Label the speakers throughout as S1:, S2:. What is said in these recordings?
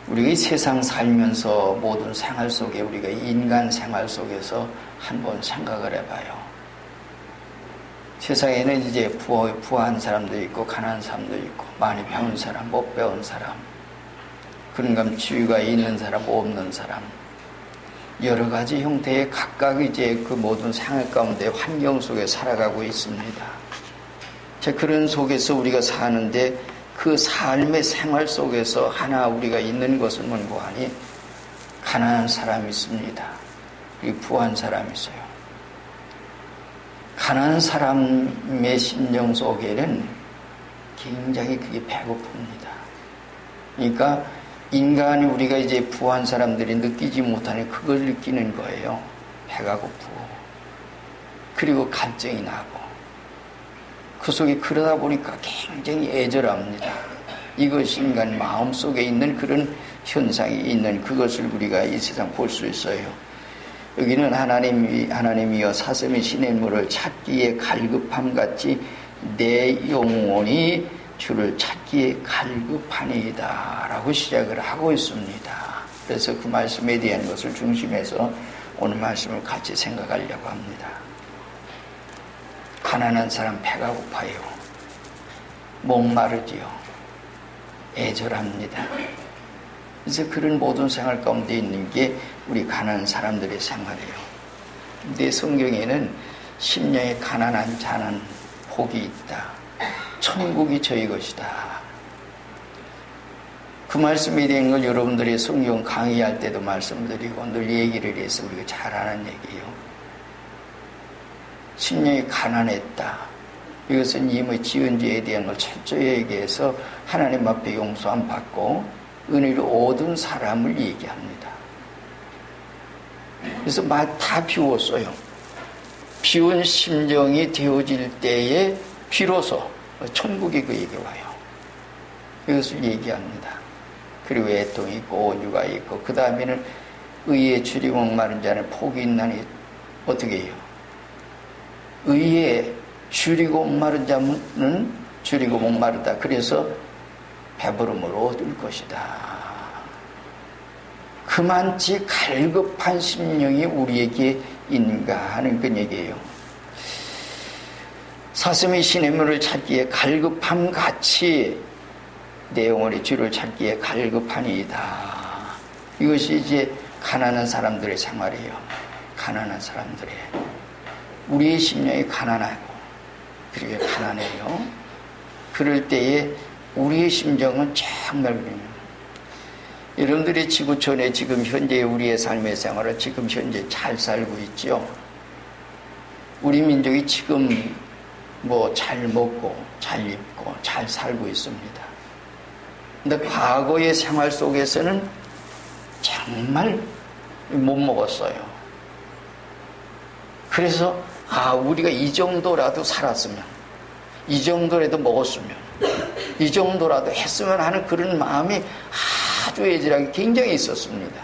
S1: 우리가 이 세상 살면서 모든 생활 속에 우리가 인간 생활 속에서 한번 생각을 해봐요. 세상에는 이제 부한 사람도 있고 가난한 사람도 있고 많이 배운 사람, 못 배운 사람, 그런가 지위가 있는 사람, 없는 사람, 여러 가지 형태의 각각 이제 그 모든 생활 가운데 환경 속에 살아가고 있습니다. 자, 그런 속에서 우리가 사는데 그 삶의 생활 속에서 하나 우리가 있는 것은 뭔고 하니 가난한 사람이 있습니다. 그리고 부한 사람이 있어요. 가난한 사람의 심령 속에는 굉장히 그게 배고픕니다. 그러니까 인간이 우리가 이제 부한 사람들이 느끼지 못하는 그걸 느끼는 거예요. 배가 고프고 그리고 갈증이 나고 그 속에 그러다 보니까 굉장히 애절합니다. 이것이 인간 마음속에 있는 그런 현상이 있는 그것을 우리가 이 세상 볼 수 있어요. 여기는 하나님이여 사슴이 시냇물을 찾기에 갈급함같이 내 영혼이 주를 찾기에 갈급하니이다 라고 시작을 하고 있습니다. 그래서 그 말씀에 대한 것을 중심해서 오늘 말씀을 같이 생각하려고 합니다. 가난한 사람 배가 고파요. 목마르지요. 애절합니다. 그래서 그런 모든 생활 가운데 있는 게 우리 가난한 사람들의 생활이에요. 근데 성경에는 심령에 가난한 자는 복이 있다. 천국이 저희 것이다. 그 말씀에 대한 걸 여러분들이 성경 강의할 때도 말씀드리고 늘 얘기를 해서 우리가 잘 아는 얘기예요. 심령이 가난했다. 이것은 이미 지은 죄에 대한 걸 철저히 얘기해서 하나님 앞에 용서함 받고 은혜를 얻은 사람을 얘기합니다. 그래서 막 다 비웠어요. 비운 심정이 되어질 때에 비로소 천국이 그에게 와요. 이것을 얘기합니다. 그리고 애통이 있고 온유가 있고 그 다음에는 의에 줄이 목마른 자는 복이 있나니 어떻게 해요? 의에 줄이고 목마른 자는 줄이고 목마르다. 그래서 배부름을 얻을 것이다. 그만치 갈급한 심령이 우리에게 있는가 하는 그 얘기예요. 사슴이 시냇물을 찾기에 갈급함 같이 내 영혼이 주를 찾기에 갈급하니이다. 이것이 이제 가난한 사람들의 생활이에요. 가난한 사람들의 우리의 심령이 가난하고 그렇게 가난해요. 그럴 때에 우리의 심정은 정말 그래요. 여러분들이 지구촌에 지금 현재 우리의 삶의 생활을 지금 현재 잘 살고 있죠. 우리 민족이 지금 뭐 잘 먹고 잘 입고 잘 살고 있습니다. 근데 과거의 생활 속에서는 정말 못 먹었어요. 그래서 우리가 이 정도라도 살았으면, 이 정도라도 먹었으면, 이 정도라도 했으면 하는 그런 마음이 아주 애절하게 굉장히 있었습니다.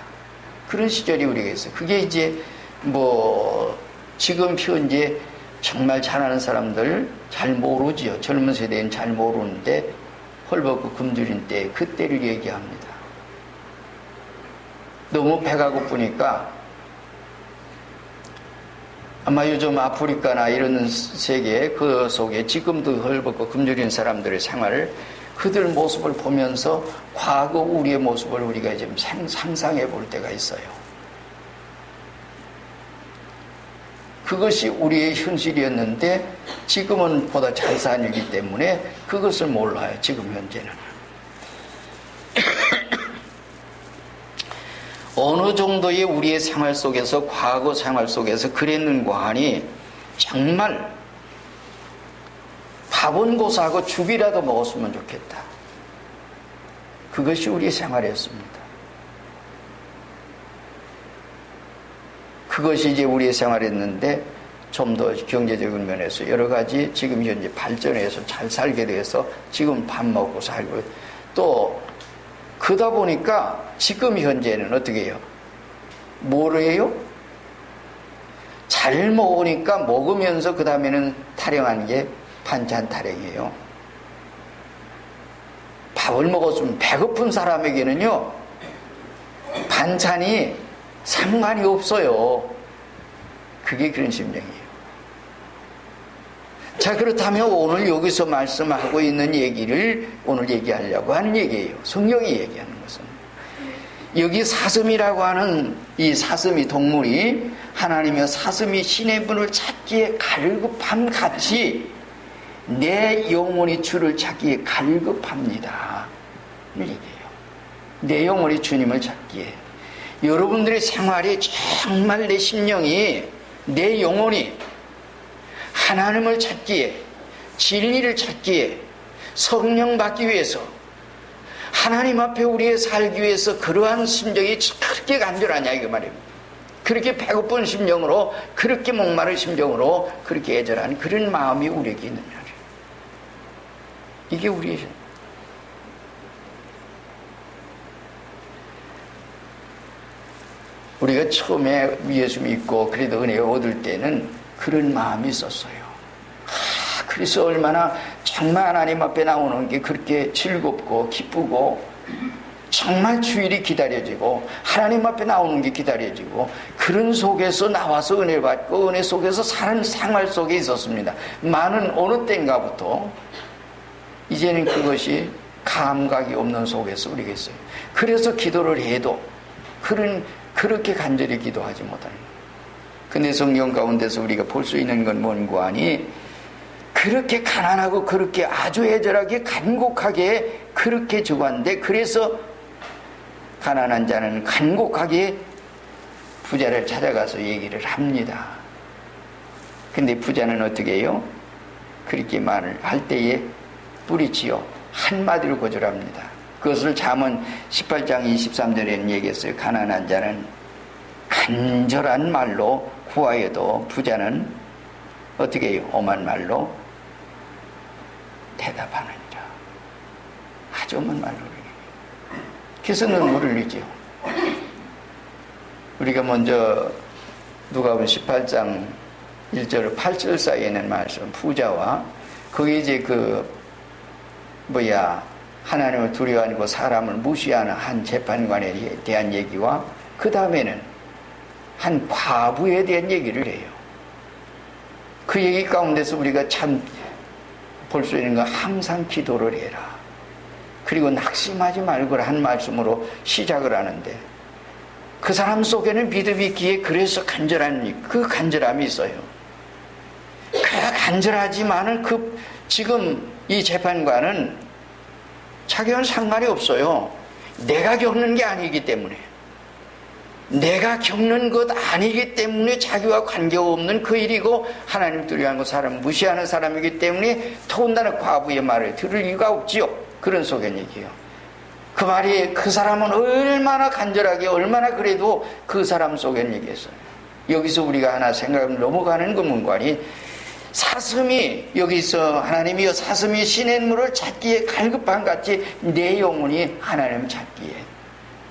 S1: 그런 시절이 우리가 있어요. 그게 이제 뭐 지금 현재 정말 잘하는 사람들 잘 모르지요. 젊은 세대는 잘 모르는데 헐벗고 굶주린 때 그때를 얘기합니다. 너무 배가 고프니까 아마 요즘 아프리카나 이런 세계 그 속에 지금도 헐벗고 굶주린 사람들의 생활을 그들 모습을 보면서 과거 우리의 모습을 우리가 지금 상상해 볼 때가 있어요. 그것이 우리의 현실이었는데 지금은 보다 잘 사니기 때문에 그것을 몰라요. 지금 현재는. 어느 정도의 우리의 생활 속에서 과거 생활 속에서 그랬는가 하니 정말 밥은 고사하고 죽이라도 먹었으면 좋겠다. 그것이 우리의 생활이었습니다. 그것이 이제 우리의 생활이었는데 좀 더 경제적인 면에서 여러 가지 지금 현재 발전해서 잘 살게 돼서 지금 밥 먹고 살고 또 그러다 보니까 지금 현재는 어떻게 해요? 뭐래요? 잘 먹으니까 먹으면서 그 다음에는 타령하는 게 반찬 타령이에요. 밥을 먹었으면 배고픈 사람에게는요 반찬이 상관이 없어요. 그게 그런 심정이에요. 자, 그렇다면 오늘 여기서 말씀하고 있는 얘기를 오늘 얘기하려고 하는 얘기예요. 성경이 얘기하는 것은. 여기 사슴이라고 하는 이 사슴이 동물이 하나님의 사슴이 신의 분을 찾기에 갈급함 같이 내 영혼이 주를 찾기에 갈급합니다. 이 얘기예요. 내 영혼이 주님을 찾기에. 여러분들의 생활이 정말 내 심령이, 내 영혼이 하나님을 찾기에, 진리를 찾기에, 성령 받기 위해서, 하나님 앞에 우리의 살기 위해서 그러한 심정이 그렇게 간절하냐 이거 말이에요. 그렇게 배고픈 심정으로, 그렇게 목마른 심정으로 그렇게 애절한 그런 마음이 우리에게 있느냐. 이게 우리의 우리가 처음에 예수 믿고 그래도 은혜 얻을 때는 그런 마음이 있었어요. 그래서 얼마나 정말 하나님 앞에 나오는 게 그렇게 즐겁고 기쁘고 정말 주일이 기다려지고 하나님 앞에 나오는 게 기다려지고 그런 속에서 나와서 은혜 받고 은혜 속에서 사는 생활 속에 있었습니다. 많은 어느 때인가부터 이제는 그것이 감각이 없는 속에서 우리가 있어요. 그래서 기도를 해도 그렇게 간절히 기도하지 못하는 거예요. 근데 성경 가운데서 우리가 볼 수 있는 건 뭔고 하니 그렇게 가난하고 그렇게 아주 애절하게 간곡하게 그렇게 저거한데 그래서 가난한 자는 간곡하게 부자를 찾아가서 얘기를 합니다. 근데 부자는 어떻게 해요? 그렇게 말을 할 때에 뿌리치요. 한마디로 거절합니다. 그것을 잠언 18장 23절에는 얘기했어요. 가난한 자는 간절한 말로 구하여도 부자는 어떻게 해요? 엄한 말로 대답하느니라. 아주 엄한 말로. 그래서 눈물을 흘리죠. 우리가 먼저 누가복음 18장 1절 8절 사이에 있는 말씀 부자와 거기 이제 하나님을 두려워하고 사람을 무시하는 한 재판관에 대한 얘기와 그 다음에는 한 과부에 대한 얘기를 해요. 그 얘기 가운데서 우리가 참 볼 수 있는 건 항상 기도를 해라. 그리고 낙심하지 말고 한 말씀으로 시작을 하는데 그 사람 속에는 믿음이 있기에 그래서 간절한 그 간절함이 있어요. 그야 간절하지만은 지금 이 재판관은 자기와는 상관이 없어요. 내가 겪는 게 아니기 때문에 내가 겪는 것 아니기 때문에 자기와 관계없는 그 일이고 하나님 두려워하고 사람 무시하는 사람이기 때문에 더군다나 과부의 말을 들을 이유가 없지요. 그런 속엔 얘기해요. 그 말이 그 사람은 얼마나 간절하게 얼마나 그래도 그 사람 속엔 얘기했어요. 여기서 우리가 하나 생각을 넘어가는 건 뭔가니 사슴이 여기서 하나님이여 사슴이 신의 물을 찾기에 갈급한 같이 내 영혼이 하나님을 찾기에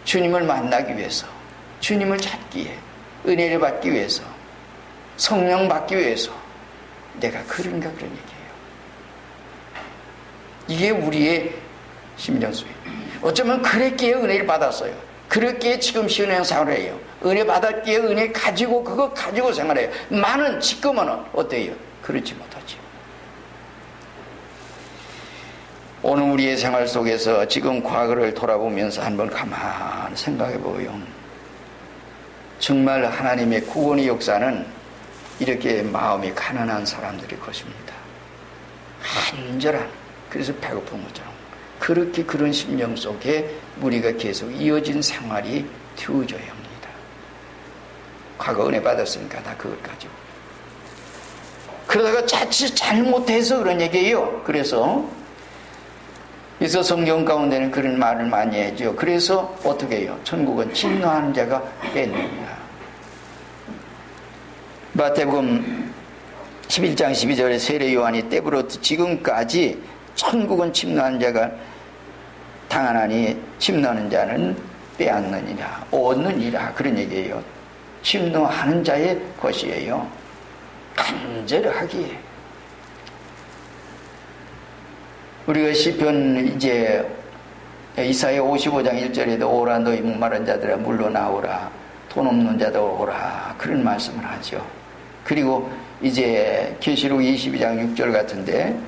S1: 주님을 만나기 위해서 주님을 찾기에 은혜를 받기 위해서 성령 받기 위해서 내가 그런가 그런 얘기예요. 이게 우리의 심정 속에 어쩌면 그랬기에 은혜를 받았어요. 그랬기에 지금 신앙생활을 해요. 은혜 받았기에 은혜 가지고 그거 가지고 생활해요. 많은 지금은 어때요? 그렇지 못하지. 오늘 우리의 생활 속에서 지금 과거를 돌아보면서 한번 가만히 생각해 보요. 정말 하나님의 구원의 역사는 이렇게 마음이 가난한 사람들의 것입니다. 간절한, 그래서 배고픈 것처럼 그렇게 그런 심령 속에 우리가 계속 이어진 생활이 되어져야 합니다. 과거 은혜 받았으니까 다 그걸 가지고 그러다가 자칫 잘못해서 그런 얘기예요. 그래서 성경 가운데는 그런 말을 많이 해죠. 그래서 어떻게 해요? 천국은 진노하는 자가 뺏느니라. 마태복음 11장 12절에 세례 요한이 때부터 지금까지 천국은 침노하는 자가 당하나니 침노하는 자는 빼앗느니라 얻느니라 그런 얘기예요. 침노하는 자의 것이에요. 간절하기에 우리가 시편 이제 이사야 55장 1절에도 오라 너희 목마른 자들아 물로 나오라 돈 없는 자들 오라 그런 말씀을 하죠. 그리고 이제 계시록 22장 6절 같은데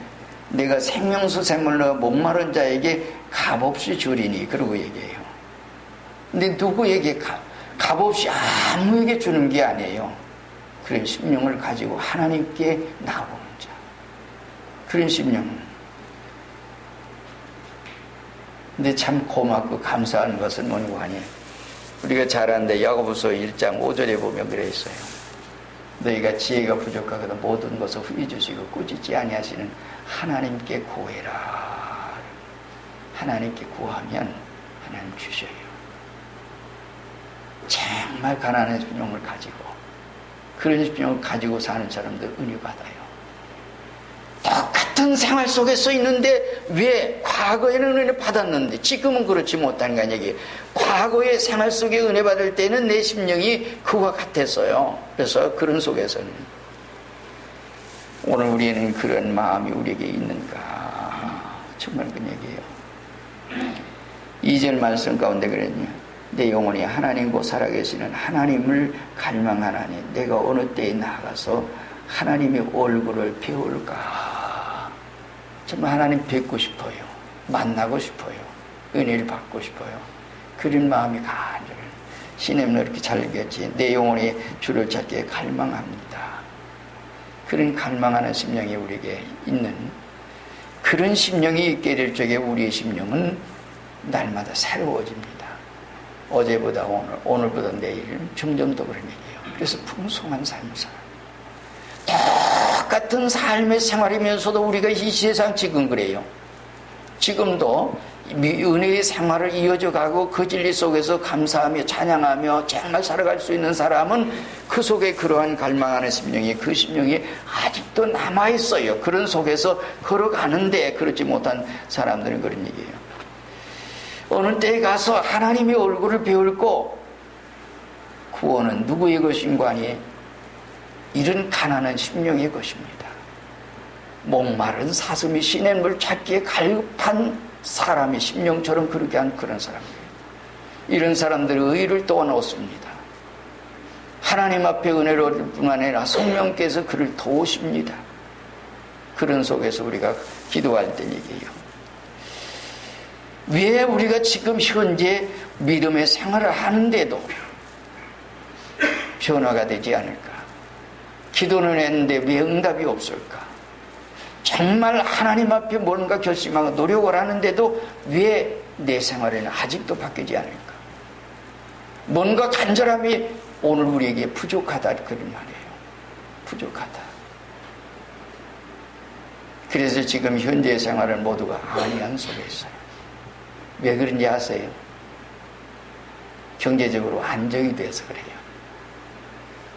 S1: 내가 생명수 샘물로 목마른 자에게 값없이 주리니 그러고 얘기해요. 근데 누구에게 값없이 아무에게 주는 게 아니에요. 그런 심령을 가지고 하나님께 나오는 자, 그런 심령. 근데 참 고맙고 감사한 것은 뭔고 하니 우리가 잘 아는데 야고보서 1장 5절에 보면 그래 있어요. 너희가 지혜가 부족하거든 모든 것을 후히 주시고 꾸짖지 아니하시는 하나님께 구해라. 하나님께 구하면 하나님 주셔요. 정말 가난한 심령을 가지고 그런 심령을 가지고 사는 사람들 은혜 받아요. 똑같은 생활 속에 서 있는데 왜 과거에는 은혜 받았는데 지금은 그렇지 못한가 얘기예요. 과거의 생활 속에 은혜 받을 때는 내 심령이 그와 같았어요. 그래서 그런 속에서는 오늘 우리는 그런 마음이 우리에게 있는가 정말 그 얘기예요. 2절 말씀 가운데 그랬냐 내 영혼이 하나님 곧 살아계시는 하나님을 갈망하나니 내가 어느 때에 나아가서 하나님의 얼굴을 배울까. 정말 하나님 뵙고 싶어요. 만나고 싶어요. 은혜를 받고 싶어요. 그런 마음이 간절해요. 시냇로 이렇게 잘 얘기했지. 내 영혼이 주를 찾기에 갈망합니다. 그런 갈망하는 심령이 우리에게 있는 그런 심령이 있게 될 적에 우리의 심령은 날마다 새로워집니다. 어제보다 오늘, 오늘보다 내일 점점 더 그런 얘기예요. 그래서 풍성한 삶을 살아요. 똑같은 삶의 생활이면서도 우리가 이 세상 지금 그래요. 지금도 은혜의 생활을 이어져 가고 그 진리 속에서 감사하며 찬양하며 정말 살아갈 수 있는 사람은 그 속에 그러한 갈망하는 심령이 그 심령이 아직도 남아있어요. 그런 속에서 걸어가는데 그렇지 못한 사람들은 그런 얘기예요. 어느 때에 가서 하나님의 얼굴을 배울고 구원은 누구의 것인가 하니 이런 가난한 심령의 것입니다. 목마른 사슴이 시냇물 찾기에 갈급한 사람의 심령처럼 그렇게 한 그런 사람들. 이런 사람들의 의를 또한 얻습니다. 하나님 앞에 은혜를 얻을 뿐만 아니라 성령께서 그를 도우십니다. 그런 속에서 우리가 기도할 때 얘기해요. 왜 우리가 지금 현재 믿음의 생활을 하는데도 변화가 되지 않을까? 기도는 했는데 왜 응답이 없을까? 정말 하나님 앞에 뭔가 결심하고 노력을 하는데도 왜 내 생활에는 아직도 바뀌지 않을까? 뭔가 간절함이 오늘 우리에게 부족하다 그런 말이에요. 부족하다. 그래서 지금 현재 생활은 모두가 안위한 속에 있어요. 왜 그런지 아세요? 경제적으로 안정이 돼서 그래요.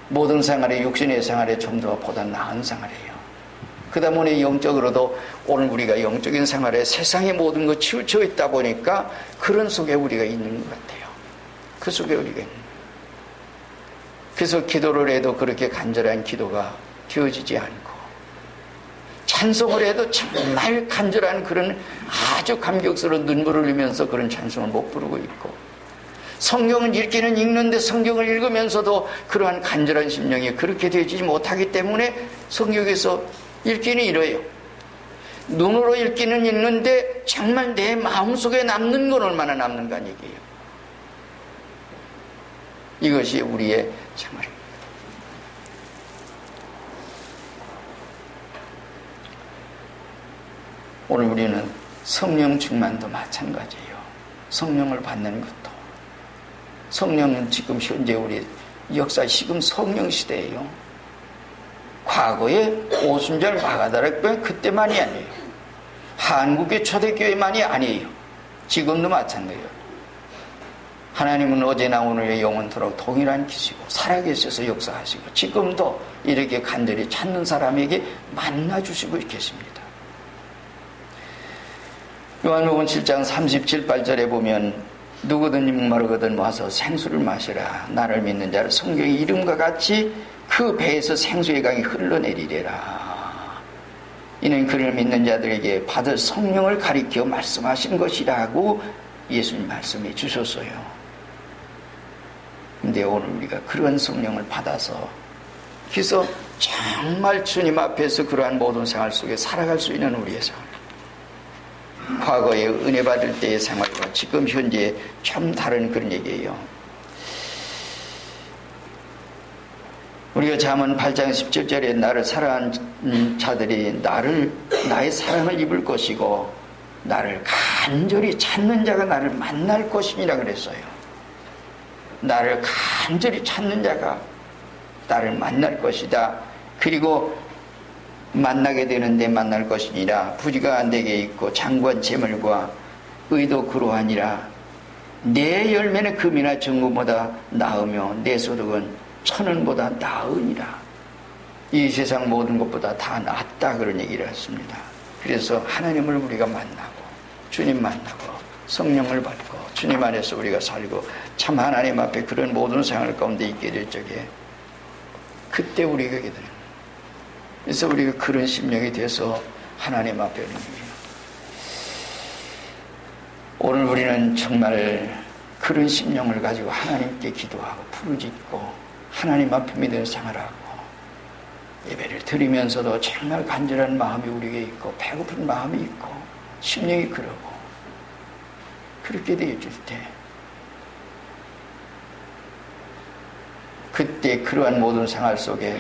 S1: 모든 생활에 육신의 생활에 좀 더 보다 나은 생활이에요. 그러다 보니 영적으로도 오늘 우리가 영적인 생활에 세상의 모든 것 치우쳐 있다 보니까 그런 속에 우리가 있는 것 같아요. 그 속에 우리가 있는. 그래서 기도를 해도 그렇게 간절한 기도가 되어지지 않고 찬송을 해도 정말 간절한 그런 아주 감격스러운 눈물을 흘리면서 그런 찬송을 못 부르고 있고 성경을 읽기는 읽는데 성경을 읽으면서도 그러한 간절한 심령이 그렇게 되지 못하기 때문에 성경에서 읽기는 이래요. 눈으로 읽기는 읽는데 정말 내 마음속에 남는 건 얼마나 남는가 얘기예요. 이것이 우리의 생활입니다. 오늘 우리는 성령 충만도 마찬가지예요. 성령을 받는 것도. 성령은 지금 현재 우리 역사 지금 성령 시대예요. 과거에 오순절 마가다락교회 그때만이 아니에요. 한국의 초대교회만이 아니에요. 지금도 마찬가지예요. 하나님은 어제나 오늘의 영원토록 동일한 기시고 살아계셔서 역사하시고 지금도 이렇게 간절히 찾는 사람에게 만나주시고 계십니다. 요한복음 7장 37, 8절에 보면 누구든지 목마르거든 와서 생수를 마시라. 나를 믿는 자를 성경의 이름과 같이 그 배에서 생수의 강이 흘러내리리라. 이는 그를 믿는 자들에게 받을 성령을 가리켜 말씀하신 것이라고 예수님 말씀해 주셨어요. 근데 오늘 우리가 그런 성령을 받아서 그래서 정말 주님 앞에서 그러한 모든 생활 속에 살아갈 수 있는 우리의 생활, 과거에 은혜 받을 때의 생활과 지금 현재 참 다른 그런 얘기예요. 우리가 잠언 8장 17절에 나를 사랑하는 자들이 나의 사랑을 입을 것이고 나를 간절히 찾는 자가 나를 만날 것이니라 그랬어요. 나를 간절히 찾는 자가 나를 만날 것이다. 그리고 만나게 되는데 만날 것이니라. 부지가 내게 있고 장관 재물과 의도 그러하니라. 내 열매는 금이나 정금보다 나으며 내 소득은 천원보다 나으니라. 이 세상 모든 것보다 다 낫다 그런 얘기를 했습니다. 그래서 하나님을 우리가 만나고 주님 만나고 성령을 받고 주님 안에서 우리가 살고 참 하나님 앞에 그런 모든 생활 가운데 있게 될 적에 그때 우리가 되는 거예요. 그래서 우리가 그런 심령이 돼서 하나님 앞에 오는 거예요. 오늘 우리는 정말 그런 심령을 가지고 하나님께 기도하고 부르짖고 하나님 앞에 믿는 생활하고 예배를 드리면서도 정말 간절한 마음이 우리에게 있고 배고픈 마음이 있고 심령이 그러고 그렇게 되어질 때 그때 그러한 모든 생활 속에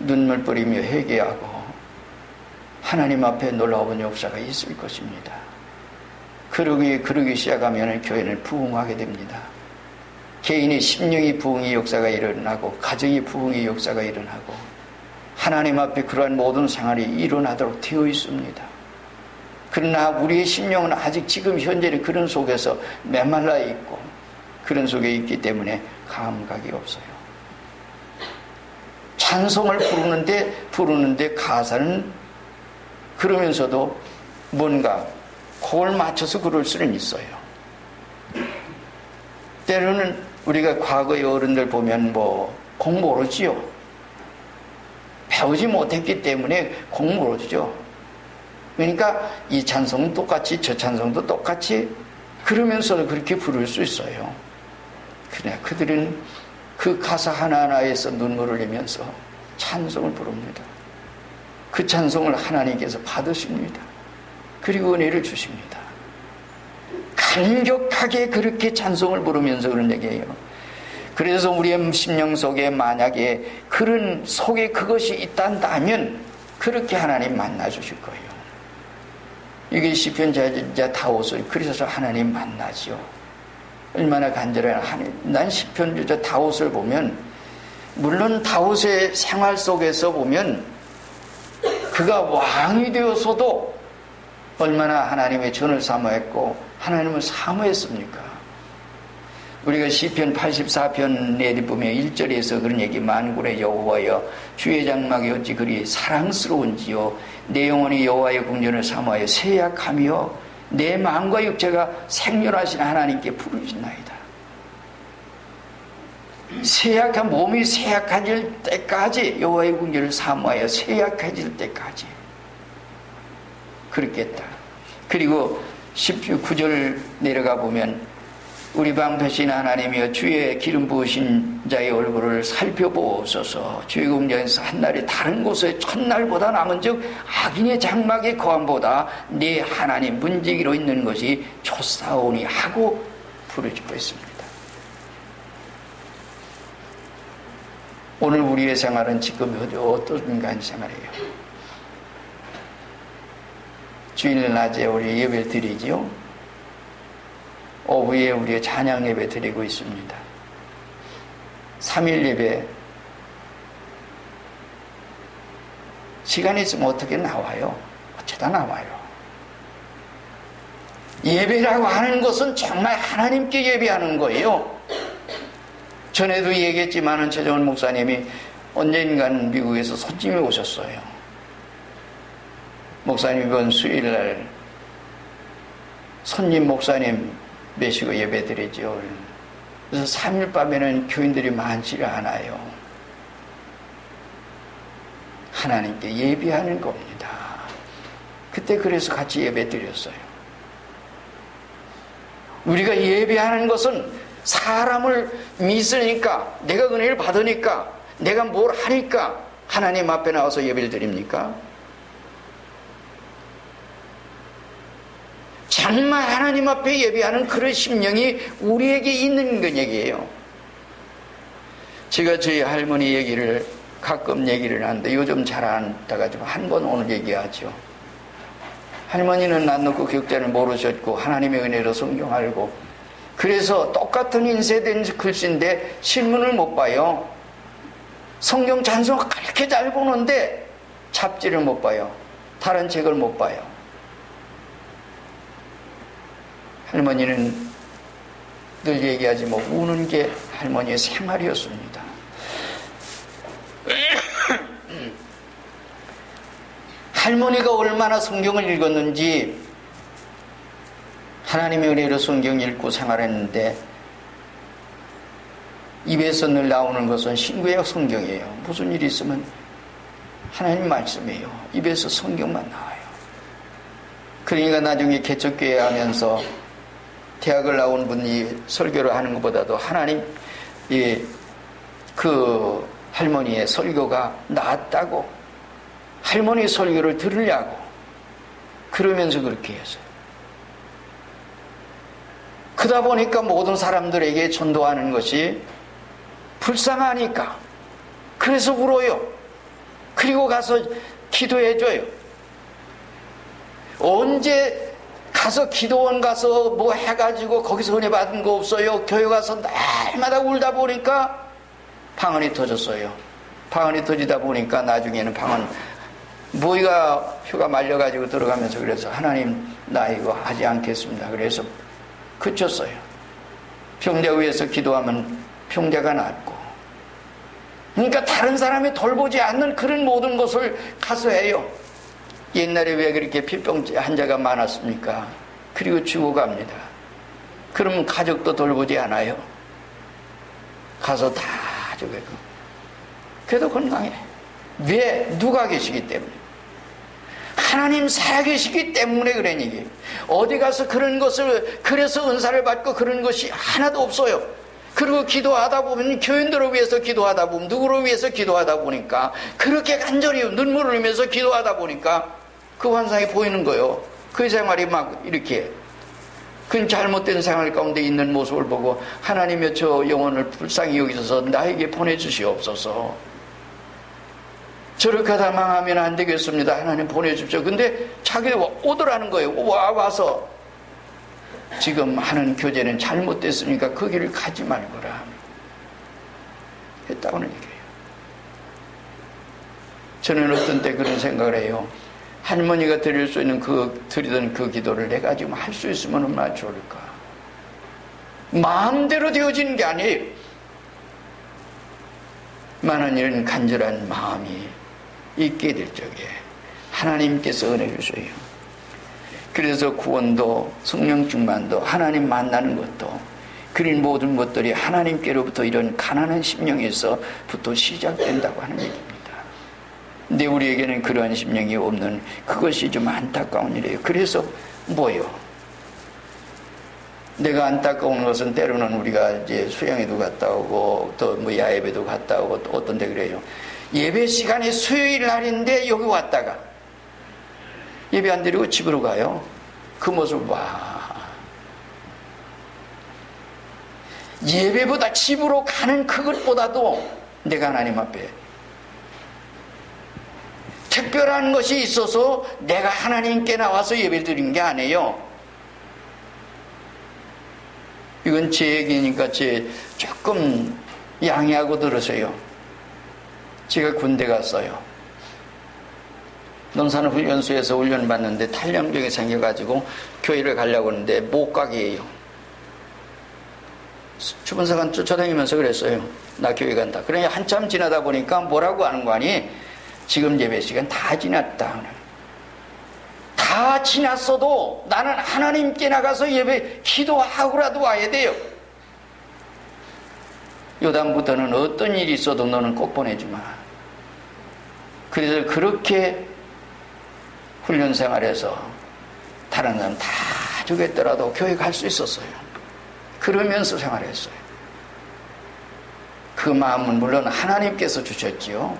S1: 눈물 뿌리며 회개하고 하나님 앞에 놀라운 역사가 있을 것입니다. 그러기 시작하면 교회는 부흥하게 됩니다. 개인의 심령이 부흥의 역사가 일어나고 가정의 부흥의 역사가 일어나고 하나님 앞에 그러한 모든 생활이 일어나도록 되어 있습니다. 그러나 우리의 심령은 아직 지금 현재는 그런 속에서 메말라 있고 그런 속에 있기 때문에 감각이 없어요. 찬송을 부르는데 가사는 그러면서도 뭔가 그걸 맞춰서 그럴 수는 있어요. 때로는 우리가 과거의 어른들 보면 공 모르지요. 배우지 못했기 때문에 공 모르죠. 그러니까 이 찬송은 똑같이 저 찬송도 똑같이 그러면서도 그렇게 부를 수 있어요. 그러나 그들은 그 가사 하나하나에서 눈물을 흘리면서 찬송을 부릅니다. 그 찬송을 하나님께서 받으십니다. 그리고 은혜를 주십니다. 간격하게 그렇게 찬송을 부르면서 그런 얘기예요. 그래서 우리의 심령 속에 만약에 그런 속에 그것이 있단다면 그렇게 하나님 만나 주실 거예요. 이게 시편자 다윗을 그래서 하나님 만나지요. 얼마나 간절한 하나님. 난 시편주자 다윗을 보면 물론 다윗의 생활 속에서 보면 그가 왕이 되어서도 얼마나 하나님의 전을 사모했고 하나님을 사모했습니까? 우리가 시편 84편에 보면 1절에서 그런 얘기 만군의 여호와여 주의 장막이 어찌 그리 사랑스러운지요 내 영혼이 여호와의 궁전을 사모하여 세약하며 내 마음과 육체가 생존하신 하나님께 부르짖나이다. 세약한 몸이 세약해질 때까지 여호와의 궁전을 사모하여 세약해질 때까지 그렇겠다. 그리고 19절 내려가 보면 우리 방패신 하나님이여 주의 기름 부으신 자의 얼굴을 살펴보소서. 주의 궁전에서 한날이 다른 곳의 첫날보다 남은즉 악인의 장막의 거함보다 네 하나님 문지기로 있는 것이 좋사오니 하고 부르짖고 있습니다. 오늘 우리의 생활은 지금 어떤 인간 생활이에요? 주일 낮에 우리 예배 드리지요. 오후에 우리 찬양 예배 드리고 있습니다. 3일 예배 시간이 있으면 어떻게 나와요? 어쩌다 나와요. 예배라고 하는 것은 정말 하나님께 예배하는 거예요. 전에도 얘기했지만은 최정원 목사님이 언젠간 미국에서 손님이 오셨어요. 목사님 이번 수요일날 손님 목사님 모시고 예배 드리죠. 그래서 3일 밤에는 교인들이 많지가 않아요. 하나님께 예배하는 겁니다. 그때 그래서 같이 예배 드렸어요. 우리가 예배하는 것은 사람을 믿으니까, 내가 은혜를 받으니까, 내가 뭘 하니까 하나님 앞에 나와서 예배를 드립니까? 정말 하나님 앞에 예배하는 그런 심령이 우리에게 있는 건 얘기예요. 제가 저희 할머니 얘기를 가끔 얘기를 하는데 요즘 잘 안 따가지고 한 번 오늘 얘기하죠. 할머니는 난 놓고 격자를 모르셨고 하나님의 은혜로 성경 알고, 그래서 똑같은 인쇄된 글씨인데 신문을 못 봐요. 성경 찬송 그렇게 잘 보는데 잡지를 못 봐요. 다른 책을 못 봐요. 할머니는 늘 얘기하지 뭐 우는 게 할머니의 생활이었습니다. 할머니가 얼마나 성경을 읽었는지, 하나님의 은혜로 성경 읽고 생활했는데 입에서 늘 나오는 것은 신구약 성경이에요. 무슨 일이 있으면 하나님 말씀이에요. 입에서 성경만 나와요. 그러니까 나중에 개척교회 하면서 대학을 나온 분이 설교를 하는 것보다도 하나님 그 할머니의 설교가 낫다고, 할머니 설교를 들으려고 그러면서 그렇게 했어요. 그러다 보니까 모든 사람들에게 전도하는 것이 불쌍하니까 그래서 울어요. 그리고 가서 기도해줘요. 언제 가서 기도원 가서 뭐 해가지고 거기서 은혜 받은 거 없어요. 교회 가서 날마다 울다 보니까 방언이 터졌어요. 방언이 터지다 보니까 나중에는 방언 모이가 휴가 말려가지고 들어가면서 그래서 하나님 나 이거 하지 않겠습니다. 그래서 그쳤어요. 병자 위해서 기도하면 병자가 낫고, 그러니까 다른 사람이 돌보지 않는 그런 모든 것을 가서 해요. 옛날에 왜 그렇게 피병 환자가 많았습니까? 그리고 죽어갑니다. 그러면 가족도 돌보지 않아요. 가서 다 죽어요. 그래도 건강해. 왜? 누가 계시기 때문에. 하나님 살아계시기 때문에 그런 얘기예요. 어디 가서 그런 것을, 그래서 은사를 받고 그런 것이 하나도 없어요. 그리고 기도하다 보면, 교인들을 위해서 기도하다 보면, 누구를 위해서 기도하다 보니까, 그렇게 간절히 눈물을 흘리면서 기도하다 보니까 그 환상이 보이는 거예요. 그 생활이 막 이렇게 그 잘못된 생활 가운데 있는 모습을 보고 하나님의 저 영혼을 불쌍히 여기셔서 나에게 보내주시옵소서. 저렇게 하다 망하면 안 되겠습니다. 하나님 보내주십시오. 근데 자기가 오더라는 거예요. 와서 지금 하는 교제는 잘못됐으니까 그 길을 가지 말거라 했다고는 얘기해요. 저는 어떤 때 그런 생각을 해요. 할머니가 드릴 수 있는 드리던 그 기도를 내가 지금 할 수 있으면 얼마나 좋을까. 마음대로 되어지는 게 아니에요. 많은 이런 간절한 마음이 있게 될 적에 하나님께서 은혜 주셔요. 그래서 구원도 성령 충만도 하나님 만나는 것도 그런 모든 것들이 하나님께로부터 이런 가난한 심령에서부터 시작된다고 하는 얘기입니다. 근데 우리에게는 그러한 심령이 없는 그것이 좀 안타까운 일이에요. 그래서 뭐요? 내가 안타까운 것은 때로는 우리가 이제 수양에도 갔다 오고 또 뭐 야예배도 갔다 오고 또 어떤 데 그래요. 예배 시간이 수요일 날인데 여기 왔다가 예배 안 드리고 집으로 가요. 그 모습을 봐. 예배보다 집으로 가는 그것보다도 내가 하나님 앞에 특별한 것이 있어서 내가 하나님께 나와서 예배를 드린 게 아니에요. 이건 제 얘기니까 조금 양해하고 들으세요. 제가 군대 갔어요. 농산훈련소에서 훈련을 받는데 탈영병이 생겨가지고 교회를 가려고 하는데 못 가게 해요. 주변사관 쫓아다니면서 그랬어요. 나 교회 간다. 그러니 한참 지나다 보니까 뭐라고 하는 거 아니? 지금 예배 시간 다 지났다. 다 지났어도 나는 하나님께 나가서 예배 기도하고라도 와야 돼요. 요단부터는 어떤 일이 있어도 너는 꼭 보내주마. 그래서 그렇게 훈련 생활에서 다른 사람 다 죽였더라도 교회 갈 수 있었어요. 그러면서 생활했어요. 그 마음은 물론 하나님께서 주셨지요.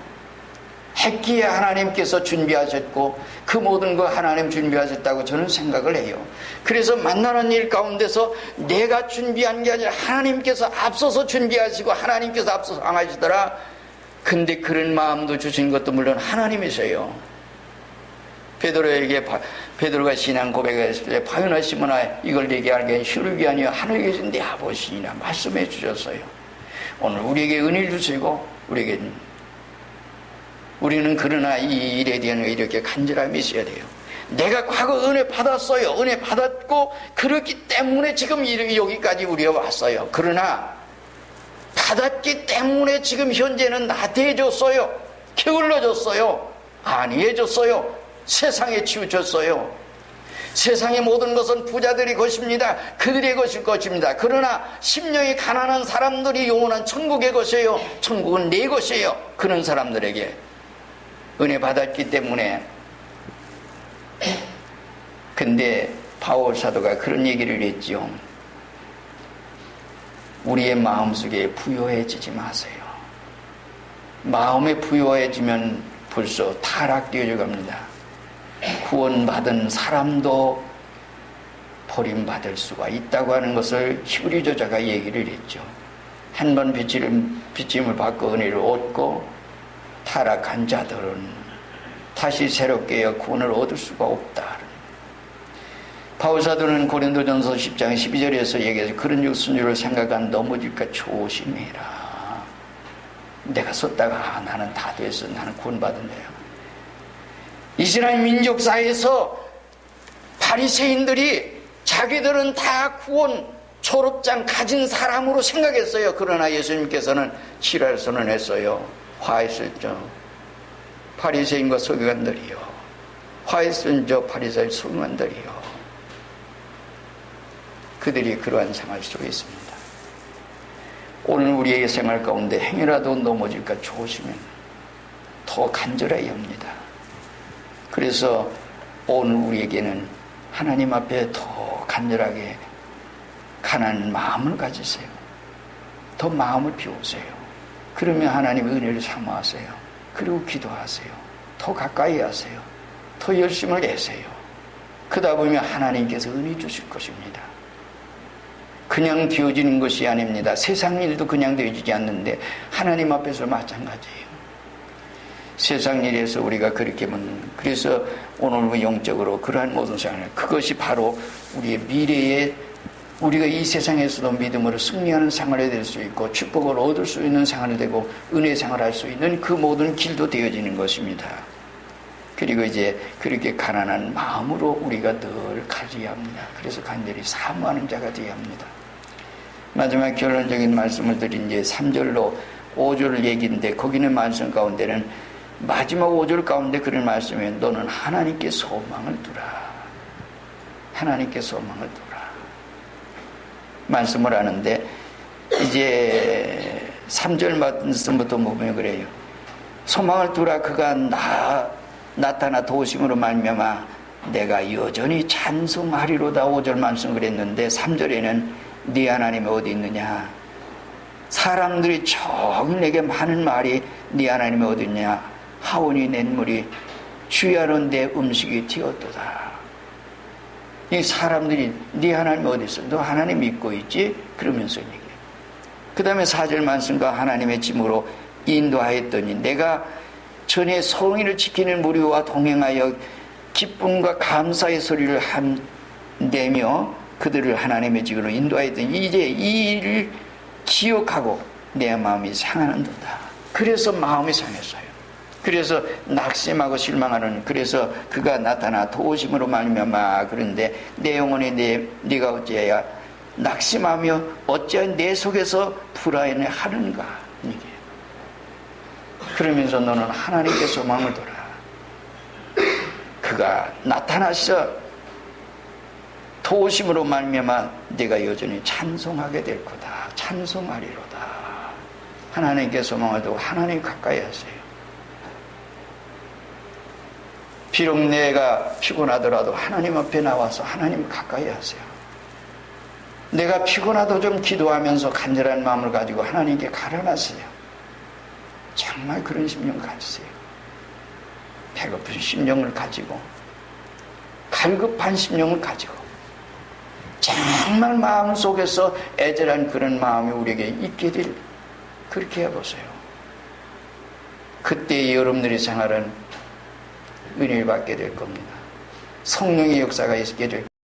S1: 했기에 하나님께서 준비하셨고 그 모든 거 하나님 준비하셨다고 저는 생각을 해요. 그래서 만나는 일 가운데서 내가 준비한 게 아니라 하나님께서 앞서서 준비하시고 하나님께서 앞서서 행하시더라. 근데 그런 마음도 주신 것도 물론 하나님이세요. 베드로가 신앙 고백했을 때 바요나 시몬아 이걸 내게 알게 혈육이 아니여 하늘에 계신 내 아버지니라 말씀해 주셨어요. 오늘 우리에게 은혜를 주시고 우리는 그러나 이 일에 대한 이렇게 간절함이 있어야 돼요. 내가 과거 은혜 받았어요. 은혜 받았고 그렇기 때문에 지금 여기까지 우리가 왔어요. 그러나 받았기 때문에 지금 현재는 나태해졌어요. 게을러졌어요. 안이해졌어요. 세상에 치우쳤어요. 세상의 모든 것은 부자들이 것입니다. 그들의 것일 것입니다. 그러나 심령이 가난한 사람들이 영원한 천국의 것이에요. 천국은 내 것이에요. 그런 사람들에게 은혜 받았기 때문에. 근데 바울 사도가 그런 얘기를 했죠. 우리의 마음속에 부요해지지 마세요. 마음에 부요해지면 벌써 타락되어져 갑니다. 구원받은 사람도 버림받을 수가 있다고 하는 것을 히브리 저자가 얘기를 했죠. 한 번 빚짐을 받고 은혜를 얻고 타락한 자들은 다시 새롭게 구원을 얻을 수가 없다. 바울사도는 고린도전서 10장 12절에서 얘기해서 그런 육순주를 생각한 넘어질까 조심해라. 내가 썼다가 나는 다 됐어. 나는 구원받은 자야. 이스라엘 민족사에서 바리새인들이 자기들은 다 구원 졸업장 가진 사람으로 생각했어요. 그러나 예수님께서는 지랄 선언했어요. 화했었죠. 바리새인과 서기관들이요. 화했은 저 바리새인 서기관들이요. 그들이 그러한 생활 속에 있습니다. 오늘 우리의 생활 가운데 행여라도 넘어질까 조심해 더 간절해야 합니다. 그래서 오늘 우리에게는 하나님 앞에 더 간절하게 가난한 마음을 가지세요. 더 마음을 비우세요. 그러면 하나님의 은혜를 사모하세요. 그리고 기도하세요. 더 가까이 하세요. 더 열심을 내세요. 그러다 보면 하나님께서 은혜 주실 것입니다. 그냥 되어지는 것이 아닙니다. 세상 일도 그냥 되어지지 않는데 하나님 앞에서 마찬가지예요. 세상 일에서 우리가 그렇게 그래서 오늘 영적으로 그러한 모든 생활, 그것이 바로 우리의 미래에 우리가 이 세상에서도 믿음으로 승리하는 생활이 될 수 있고 축복을 얻을 수 있는 생활이 되고 은혜 생활할 수 있는 그 모든 길도 되어지는 것입니다. 그리고 이제 그렇게 가난한 마음으로 우리가 늘 가져야 합니다. 그래서 간절히 사모하는 자가 되어야 합니다. 마지막 결론적인 말씀을 드린 이제 3절로 5절 얘기인데 거기는 말씀 가운데는 마지막 5절 가운데 그런 말씀에 너는 하나님께 소망을 두라. 하나님께 소망을 두라. 말씀을 하는데 이제 3절 말씀부터 보면 그래요. 소망을 두라. 그가 나타나 도우심으로 말미암아 내가 여전히 찬송하리로다. 5절 말씀 그랬는데 3절에는 네 하나님이 어디 있느냐. 사람들이 정 내게 많은 말이 네 하나님이 어디 있냐. 하오니 냇물이 주야는 내 음식이 되었도다. 이 사람들이 네 하나님 어디 있어? 너 하나님 믿고 있지? 그러면서 얘기해. 그 다음에 4절 말씀과 하나님의 짐으로 인도하였더니 내가 전에 성의를 지키는 무리와 동행하여 기쁨과 감사의 소리를 내며 그들을 하나님의 집으로 인도하였더니 이제 이 일을 기억하고 내 마음이 상하는도다. 그래서 마음이 상했어요. 그래서 낙심하고 실망하는, 그래서 그가 나타나 도우심으로 말미암아. 그런데 내 영혼이 네가 어찌해야 낙심하며 어찌하여 내 속에서 불안해 하는가. 이게. 그러면서 너는 하나님께 소망을 둬라. 그가 나타나셔 도우심으로 말미암아 네가 여전히 찬송하게 될 거다. 찬송하리로다. 하나님께 소망을 두고 하나님 가까이 하세요. 비록 내가 피곤하더라도 하나님 앞에 나와서 하나님 가까이 하세요. 내가 피곤하도 좀 기도하면서 간절한 마음을 가지고 하나님께 갈아놨어요. 정말 그런 심령을 가지세요. 배고픈 심령을 가지고, 갈급한 심령을 가지고, 정말 마음속에서 애절한 그런 마음이 우리에게 있게 될, 그렇게 해보세요. 그때 여러분들의 생활은 은혜를 받게 될 겁니다. 성령의 역사가 있게 될 겁니다.